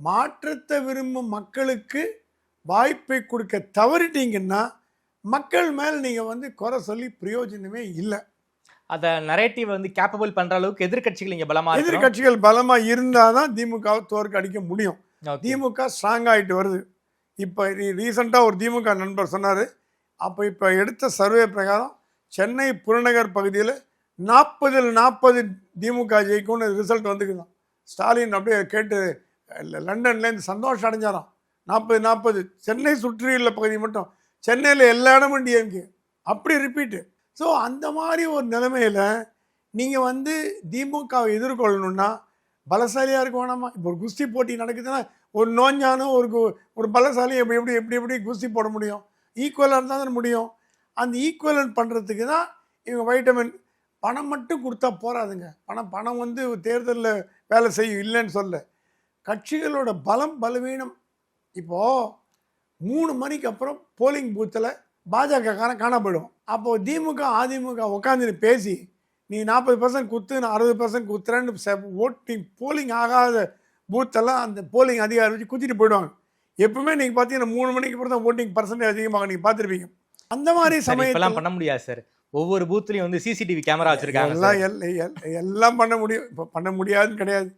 மாற்றத்தை விரும்பும் மக்களுக்கு வாய்ப்பை கொடுக்க தவறிட்டீங்கன்னா மக்கள் மேல் நீங்கள் குறை சொல்லி பிரயோஜனமே இல்லை. அத நரேட்டிவ் கேப்பபிள் பண்ற அளவுக்கு எதிர்க்கட்சிகள் இங்க பலமா இருக்கு. எதிர்கட்சிகள் பலமா இருந்தாதான் திமுகவை தோற்கடிக்க முடியும். Okay. திமுக ஸ்ட்ராங் ஆகிட்டு வருது. இப்போ ரீசெண்டாக ஒரு திமுக நண்பர் சொன்னார், அப்போ இப்போ எடுத்த சர்வே பிரகாரம் சென்னை புறநகர் பகுதியில் 40-40 திமுக ஜெயிக்கும்னு ரிசல்ட் வந்துக்குதான். ஸ்டாலின் அப்படியே கேட்டு லண்டன்லேருந்து சந்தோஷம் அடைஞ்சாராம். 40-40 சென்னை சுற்றியுள்ள பகுதி மட்டும், சென்னையில் எல்லா இடமும் டிஎம்கே, அப்படி ரிப்பீட்டு. ஸோ அந்த மாதிரி ஒரு நிலைமையில் நீங்கள் திமுகவை எதிர்கொள்ளணுன்னா பலசாலியாக இருக்க வேணாமா? இப்போ ஒரு குஸ்தி போட்டி நடக்குதுன்னா ஒரு நோஞ்சானும் ஒரு பலசாலி எப்படி குஸ்தி போட முடியும்? ஈக்குவலாக இருந்தால் தான் முடியும். அந்த ஈக்குவலன் பண்ணுறதுக்கு தான் இவங்க வைட்டமின். பணம் மட்டும் கொடுத்தா போகாதுங்க. பணம் தேர்தலில் வேலை செய்யும், இல்லைன்னு சொல்ல. கட்சிகளோட பலவீனம். இப்போது 3 மணிக்கு அப்புறம் போலிங் பூத்தில் பாஜக காண போயிடும். அப்போது திமுக அதிமுக உட்காந்து பேசி நீ 40% குத்து, நான் 60% குத்துறேன்னு ஓட்டிங் போலிங் ஆகாத பூத்தெல்லாம் அந்த போலிங் அதிகாரி வச்சு குத்திட்டு போயிடுவாங்க. எப்பவுமே நீங்கள் பார்த்தீங்கன்னா 3 மணிக்கு அப்புறம் தான் ஓட்டிங் பர்சன்டேஜ் அதிகமாக நீங்கள் பார்த்துருப்பீங்க. அந்த மாதிரி சமயத்தெல்லாம் பண்ண முடியாது சார். ஒவ்வொரு பூத்துலையும் சிசிடிவி கேமரா வச்சிருக்காங்க. எல்லாம் பண்ண முடியும். இப்போ பண்ண முடியாதுன்னு கிடையாது.